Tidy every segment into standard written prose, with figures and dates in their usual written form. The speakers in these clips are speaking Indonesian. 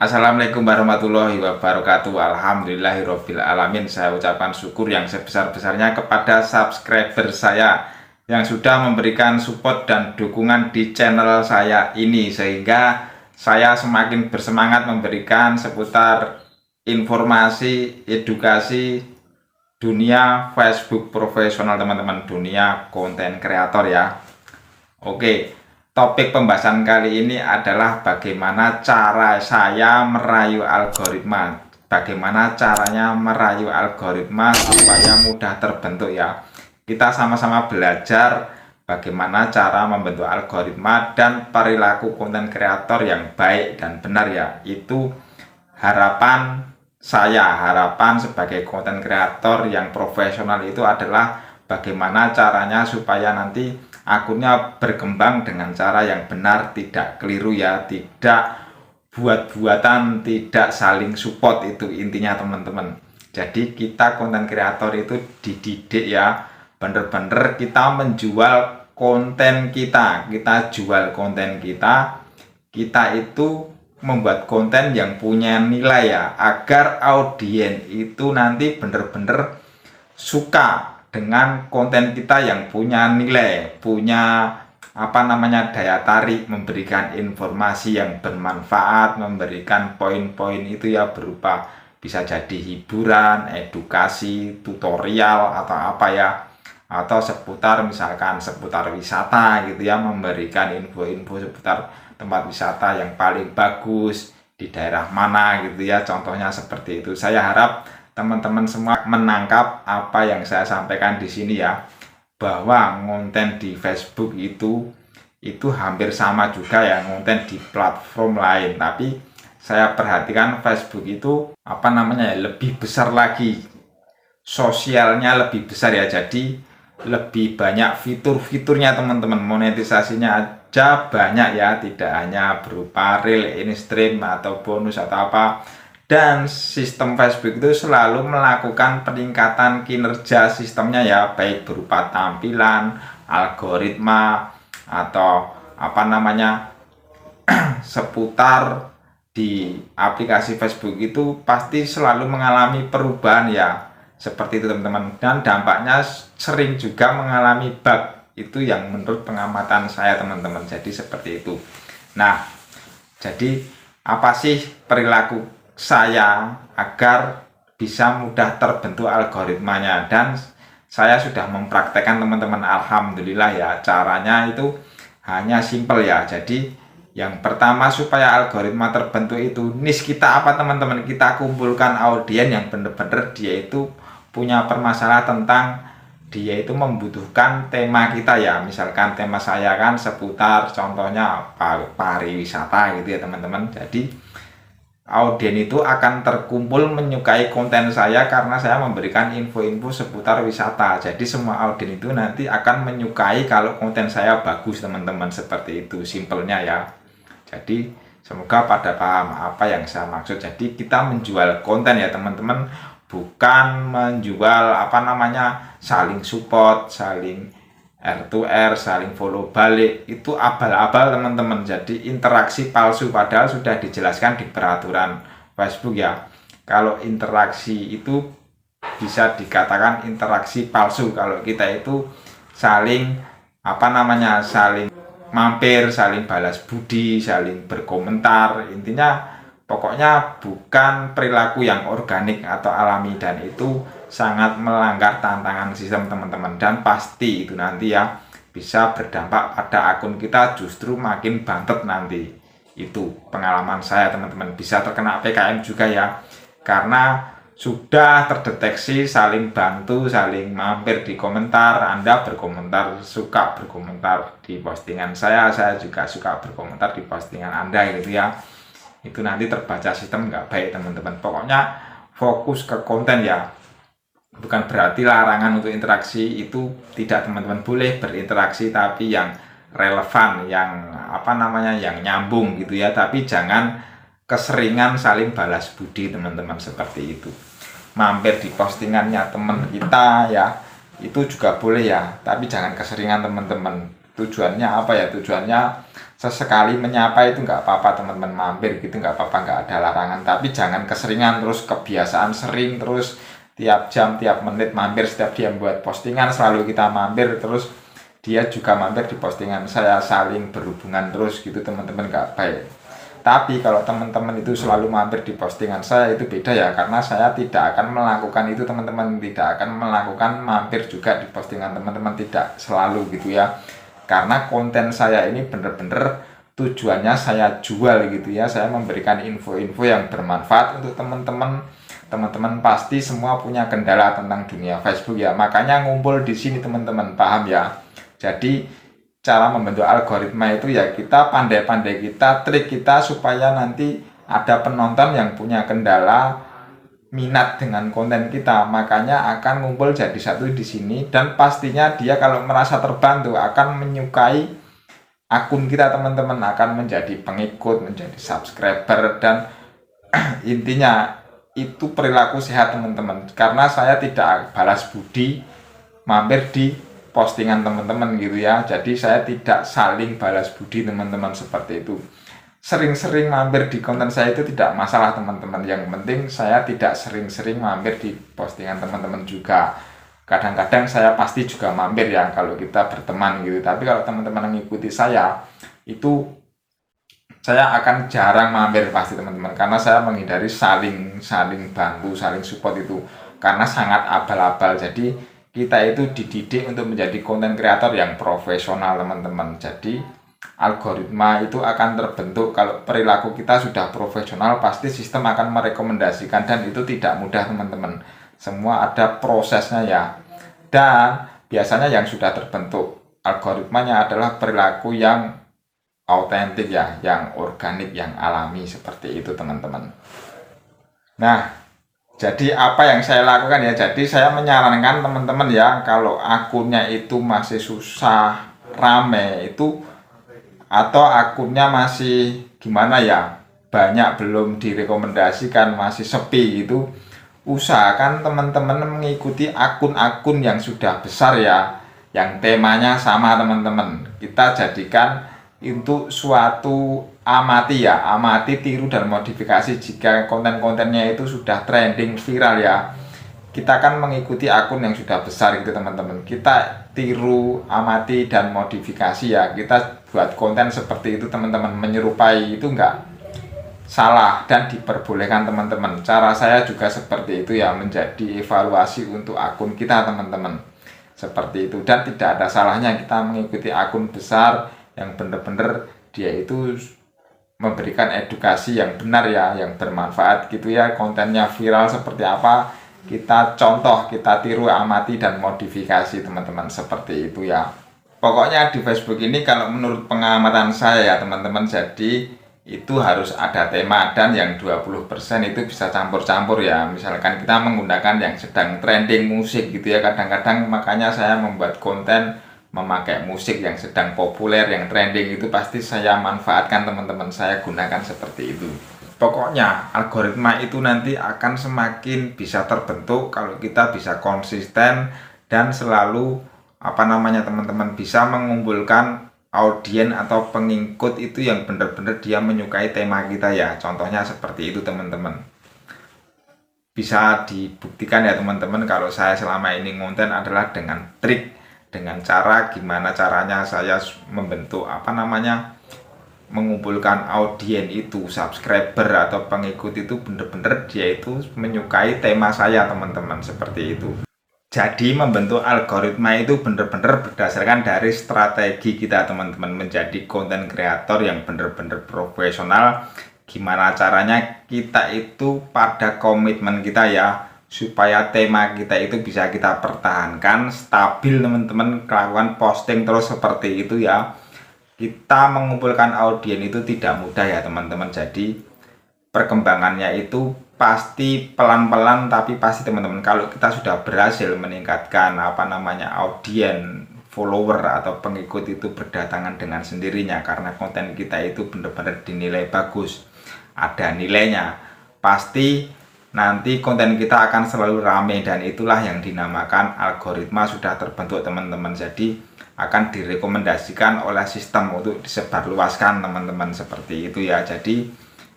Assalamualaikum warahmatullahi wabarakatuh. Alhamdulillahirabbil alamin. Saya ucapkan syukur yang sebesar-besarnya kepada subscriber saya yang sudah memberikan support dan dukungan di channel saya ini, sehingga saya semakin bersemangat memberikan seputar informasi, edukasi dunia Facebook profesional teman-teman, dunia konten kreator ya. Oke, topik pembahasan kali ini adalah bagaimana cara saya merayu algoritma. Bagaimana caranya merayu algoritma supaya mudah terbentuk ya. Kita sama-sama belajar bagaimana cara membentuk algoritma dan perilaku konten kreator yang baik dan benar ya. Itu harapan saya, harapan sebagai konten kreator yang profesional itu adalah bagaimana caranya supaya nanti akunnya berkembang dengan cara yang benar, tidak keliru ya, tidak buat-buatan, tidak saling support. Itu intinya teman-teman. Jadi kita konten kreator itu dididik ya, bener-bener kita menjual konten kita jual konten kita itu membuat konten yang punya nilai ya, agar audiens itu nanti bener-bener suka dengan konten kita yang punya nilai, punya daya tarik, memberikan informasi yang bermanfaat, memberikan poin-poin itu ya, berupa bisa jadi hiburan, edukasi, tutorial atau apa ya, atau seputar misalkan seputar wisata gitu ya, memberikan info-info seputar tempat wisata yang paling bagus di daerah mana gitu ya, contohnya seperti itu. Saya harap teman-teman semua menangkap apa yang saya sampaikan di sini ya, bahwa konten di Facebook itu hampir sama juga ya konten di platform lain, tapi saya perhatikan Facebook itu lebih besar lagi, sosialnya lebih besar ya, jadi lebih banyak fitur-fiturnya teman-teman, monetisasinya aja banyak ya, tidak hanya berupa reel, in stream atau bonus atau apa. Dan sistem Facebook itu selalu melakukan peningkatan kinerja sistemnya ya, baik berupa tampilan, algoritma, atau seputar di aplikasi Facebook itu pasti selalu mengalami perubahan ya, seperti itu teman-teman. Dan dampaknya sering juga mengalami bug, itu yang menurut pengamatan saya teman-teman. Jadi seperti itu. Nah, jadi apa sih perilaku saya agar bisa mudah terbentuk algoritmanya? Dan saya sudah mempraktekkan teman-teman, alhamdulillah ya. Caranya itu hanya simple ya. Jadi yang pertama, supaya algoritma terbentuk itu niche kita apa teman-teman, kita kumpulkan audiens yang benar-benar dia itu punya permasalahan tentang, dia itu membutuhkan tema kita ya. Misalkan tema saya kan seputar contohnya pariwisata gitu ya teman-teman. Jadi audiens itu akan terkumpul menyukai konten saya karena saya memberikan info-info seputar wisata. Jadi semua audiens itu nanti akan menyukai kalau konten saya bagus teman-teman, seperti itu simpelnya ya. Jadi semoga pada paham apa yang saya maksud. Jadi kita menjual konten ya teman-teman, bukan menjual saling support, saling R2R, saling follow balik. Itu abal-abal teman-teman, jadi interaksi palsu, padahal sudah dijelaskan di peraturan Facebook ya, kalau interaksi itu bisa dikatakan interaksi palsu kalau kita itu saling saling mampir, saling balas budi, saling berkomentar. Intinya pokoknya bukan perilaku yang organik atau alami, dan itu sangat melanggar tantangan sistem teman-teman. Dan pasti itu nanti ya bisa berdampak pada akun kita, justru makin bantet nanti. Itu pengalaman saya teman-teman, bisa terkena PKM juga ya, karena sudah terdeteksi saling bantu, saling mampir di komentar. Anda berkomentar, suka berkomentar di postingan saya juga suka berkomentar di postingan Anda gitu ya. Itu nanti terbaca sistem nggak baik teman-teman. Pokoknya fokus ke konten ya, bukan berarti larangan untuk interaksi, itu tidak teman-teman, boleh berinteraksi tapi yang relevan, yang yang nyambung gitu ya, tapi jangan keseringan saling balas budi teman-teman, seperti itu. Mampir di postingannya teman kita ya, itu juga boleh ya, tapi jangan keseringan teman-teman. tujuannya apa ya, tujuannya sesekali menyapa itu nggak apa-apa teman-teman, mampir gitu nggak apa-apa, nggak ada larangan, tapi jangan keseringan terus kebiasaan sering terus tiap jam tiap menit mampir, setiap dia buat postingan selalu kita mampir terus dia juga mampir di postingan saya, saling berhubungan terus gitu teman-teman, nggak baik. Tapi kalau teman-teman itu selalu mampir di postingan saya itu beda ya, karena saya tidak akan melakukan itu teman-teman, tidak akan melakukan mampir juga di postingan teman-teman, tidak selalu gitu ya. Karena konten saya ini bener-bener tujuannya saya jual gitu ya, saya memberikan info-info yang bermanfaat untuk teman-teman. Teman-teman pasti semua punya kendala tentang dunia Facebook ya, makanya ngumpul di sini teman-teman, paham ya. Jadi cara membentuk algoritma itu ya kita pandai-pandai, kita trik kita supaya nanti ada penonton yang punya kendala minat dengan konten kita, makanya akan ngumpul jadi satu di sini, dan pastinya dia kalau merasa terbantu akan menyukai akun kita teman-teman, akan menjadi pengikut, menjadi subscriber, dan intinya itu perilaku sehat teman-teman, karena saya tidak balas budi mampir di postingan teman-teman gitu ya, jadi saya tidak saling balas budi teman-teman, seperti itu. Sering-sering mampir di konten saya itu tidak masalah teman-teman, yang penting saya tidak sering-sering mampir di postingan teman-teman juga. Kadang-kadang saya pasti juga mampir ya kalau kita berteman gitu, tapi kalau teman-teman mengikuti saya itu saya akan jarang mampir pasti teman-teman, karena saya menghindari saling bantu, saling support itu, karena sangat abal-abal. Jadi kita itu dididik untuk menjadi konten kreator yang profesional teman-teman. Jadi algoritma itu akan terbentuk kalau perilaku kita sudah profesional, pasti sistem akan merekomendasikan, dan itu tidak mudah teman-teman, semua ada prosesnya ya. Dan biasanya yang sudah terbentuk algoritmanya adalah perilaku yang autentik ya, yang organik, yang alami, seperti itu teman-teman. Nah, jadi apa yang saya lakukan ya, jadi saya menyarankan teman-teman ya, kalau akunnya itu masih susah rame itu, atau akunnya masih gimana ya, banyak belum direkomendasikan, masih sepi gitu, usahakan teman-teman mengikuti akun-akun yang sudah besar ya, yang temanya sama teman-teman. Kita jadikan untuk suatu amati ya, amati, tiru, dan modifikasi jika konten-kontennya itu sudah trending viral ya. Kita kan mengikuti akun yang sudah besar gitu teman-teman, kita tiru, amati, dan modifikasi ya, kita buat konten seperti itu teman-teman, menyerupai itu enggak salah dan diperbolehkan teman-teman. Cara saya juga seperti itu ya, menjadi evaluasi untuk akun kita teman-teman, seperti itu. Dan tidak ada salahnya kita mengikuti akun besar yang benar-benar dia itu memberikan edukasi yang benar ya, yang bermanfaat gitu ya, kontennya viral seperti apa, kita contoh, kita tiru, amati, dan modifikasi teman-teman, seperti itu ya. Pokoknya di Facebook ini kalau menurut pengamatan saya ya teman-teman, jadi itu harus ada tema, dan yang 20% itu bisa campur-campur ya. Misalkan kita menggunakan yang sedang trending musik gitu ya, kadang-kadang makanya saya membuat konten memakai musik yang sedang populer, yang trending, itu pasti saya manfaatkan teman-teman, saya gunakan seperti itu. Pokoknya algoritma itu nanti akan semakin bisa terbentuk kalau kita bisa konsisten dan selalu teman-teman bisa mengumpulkan audien atau pengikut itu yang benar-benar dia menyukai tema kita ya. Contohnya seperti itu teman-teman. Bisa dibuktikan ya teman-teman, kalau saya selama ini ngonten adalah dengan trik, dengan cara gimana caranya saya membentuk mengumpulkan audien itu, subscriber atau pengikut itu bener-bener dia itu menyukai tema saya teman-teman, seperti itu. Jadi membentuk algoritma itu bener-bener berdasarkan dari strategi kita teman-teman, menjadi konten kreator yang bener-bener profesional. Gimana caranya kita itu pada komitmen kita ya, supaya tema kita itu bisa kita pertahankan stabil teman-teman, kelakuan posting terus seperti itu ya. Kita mengumpulkan audien itu tidak mudah ya teman-teman, jadi perkembangannya itu pasti pelan-pelan, tapi pasti teman-teman. Kalau kita sudah berhasil meningkatkan audien, follower atau pengikut itu berdatangan dengan sendirinya, karena konten kita itu benar-benar dinilai bagus, ada nilainya, pasti nanti konten kita akan selalu rame, dan itulah yang dinamakan algoritma sudah terbentuk teman-teman. Jadi akan direkomendasikan oleh sistem untuk disebarluaskan teman-teman, seperti itu ya. Jadi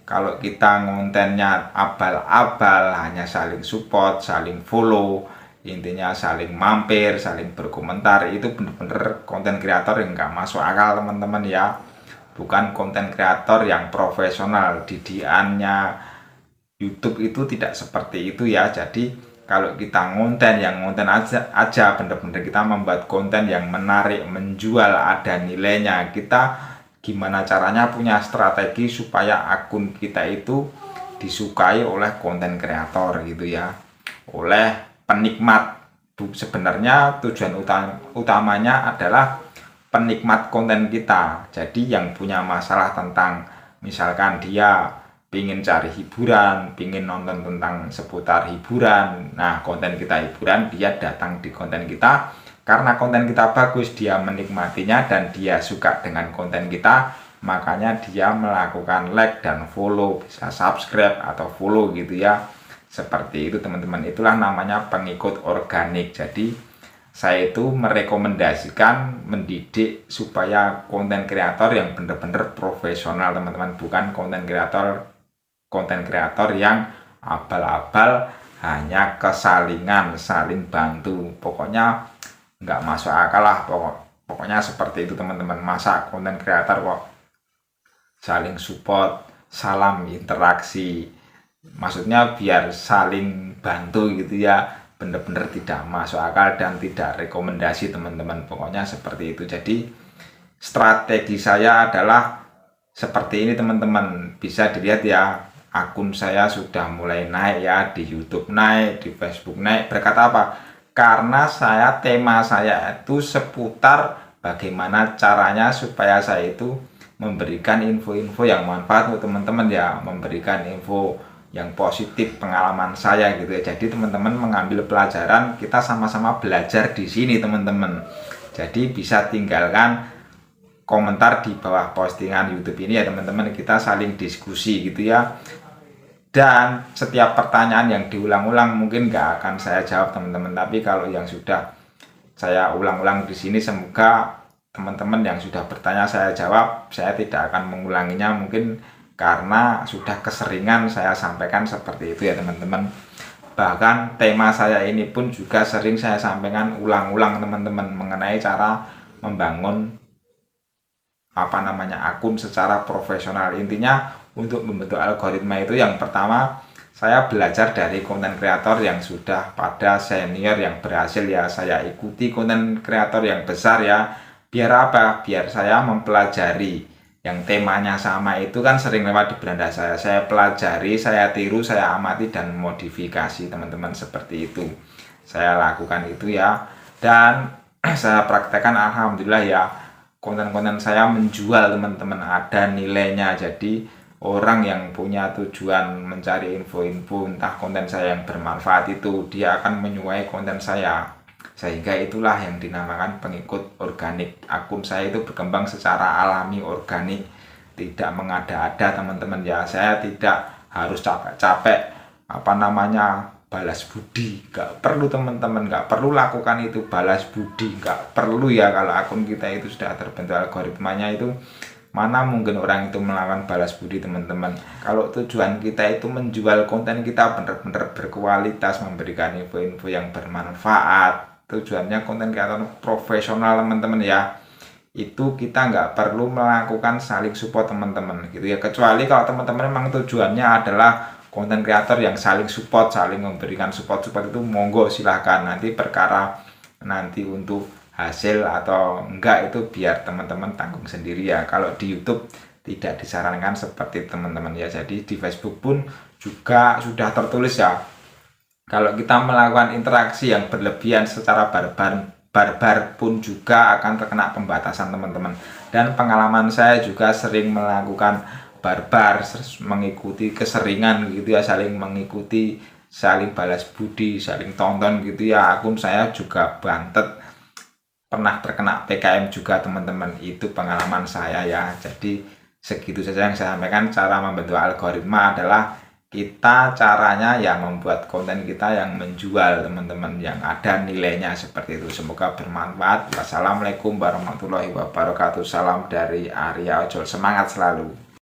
kalau kita kontennya abal-abal, hanya saling support, saling follow, intinya saling mampir, saling berkomentar, itu bener-bener konten kreator yang nggak masuk akal teman-teman ya. Bukan konten kreator yang profesional. Didiannya YouTube itu tidak seperti itu ya. Jadi kalau kita ngonten aja bener-bener kita membuat konten yang menarik, menjual, ada nilainya, kita gimana caranya punya strategi supaya akun kita itu disukai oleh konten kreator gitu ya, oleh penikmat. Sebenarnya tujuan utamanya adalah penikmat konten kita. Jadi yang punya masalah tentang misalkan dia pingin cari hiburan, pingin nonton tentang seputar hiburan, nah konten kita hiburan, dia datang di konten kita karena konten kita bagus, dia menikmatinya dan dia suka dengan konten kita, makanya dia melakukan like dan follow, bisa subscribe atau follow gitu ya. Seperti itu teman-teman, itulah namanya pengikut organik. Jadi saya itu merekomendasikan, mendidik supaya konten kreator yang benar-benar profesional teman-teman, bukan konten kreator yang abal-abal, hanya kesalingan, saling bantu, pokoknya nggak masuk akal lah. Pokoknya seperti itu teman-teman. Masa konten kreator kok saling support, salam interaksi, maksudnya biar saling bantu gitu ya, bener-bener tidak masuk akal dan tidak rekomendasi teman-teman. Pokoknya seperti itu. Jadi strategi saya adalah seperti ini teman-teman, bisa dilihat ya, akun saya sudah mulai naik ya, di YouTube naik, di Facebook naik. Berkat apa? Karena tema saya itu seputar bagaimana caranya supaya saya itu memberikan info-info yang manfaat untuk teman-teman ya, memberikan info yang positif, pengalaman saya gitu ya. Jadi teman-teman mengambil pelajaran, kita sama-sama belajar di sini teman-teman. Jadi bisa tinggalkan komentar di bawah postingan YouTube ini ya teman-teman, kita saling diskusi gitu ya. Dan setiap pertanyaan yang diulang-ulang mungkin nggak akan saya jawab teman-teman, tapi kalau yang sudah saya ulang-ulang di sini, semoga teman-teman yang sudah bertanya saya jawab. Saya tidak akan mengulanginya mungkin karena sudah keseringan saya sampaikan seperti itu ya teman-teman. Bahkan tema saya ini pun juga sering saya sampaikan ulang-ulang teman-teman, mengenai cara membangun akun secara profesional. Intinya untuk membentuk algoritma itu yang pertama saya belajar dari konten kreator yang sudah pada senior yang berhasil ya. Saya ikuti konten kreator yang besar ya. Biar apa? Biar saya mempelajari yang temanya sama itu kan sering lewat di beranda saya. Saya pelajari, saya tiru, saya amati dan modifikasi teman-teman, seperti itu. Saya lakukan itu ya. Dan saya praktekkan, alhamdulillah ya, konten-konten saya menjual teman-teman, ada nilainya. Jadi orang yang punya tujuan mencari info-info entah konten saya yang bermanfaat itu, dia akan menyukai konten saya, sehingga itulah yang dinamakan pengikut organik. Akun saya itu berkembang secara alami, organik, tidak mengada-ada teman-teman ya. Saya tidak harus capek-capek balas budi, nggak perlu teman-teman, nggak perlu lakukan itu, balas budi nggak perlu ya. Kalau akun kita itu sudah terbentuk algoritmanya itu, mana mungkin orang itu melakukan balas budi teman-teman. Kalau tujuan kita itu menjual konten kita benar-benar berkualitas, memberikan info-info yang bermanfaat, tujuannya konten kreator profesional teman-teman ya, itu kita nggak perlu melakukan saling support teman-teman gitu ya. Kecuali kalau teman-teman memang tujuannya adalah konten kreator yang saling support, saling memberikan support itu monggo silahkan. Nanti perkara nanti untuk hasil atau enggak itu biar teman-teman tanggung sendiri ya. Kalau di YouTube tidak disarankan seperti teman-teman ya. Jadi di Facebook pun juga sudah tertulis ya, kalau kita melakukan interaksi yang berlebihan secara barbar pun juga akan terkena pembatasan teman-teman. Dan pengalaman saya juga sering melakukan barbar, mengikuti keseringan gitu ya, saling mengikuti, saling balas budi, saling tonton gitu ya. Akun saya juga bantet, pernah terkena PKM juga teman-teman. Itu pengalaman saya ya. Jadi segitu saja yang saya sampaikan. Cara membentuk algoritma adalah kita caranya ya membuat konten kita yang menjual teman-teman, yang ada nilainya seperti itu. Semoga bermanfaat. Wassalamualaikum warahmatullahi wabarakatuh. Salam dari Arya Ojol, semangat selalu.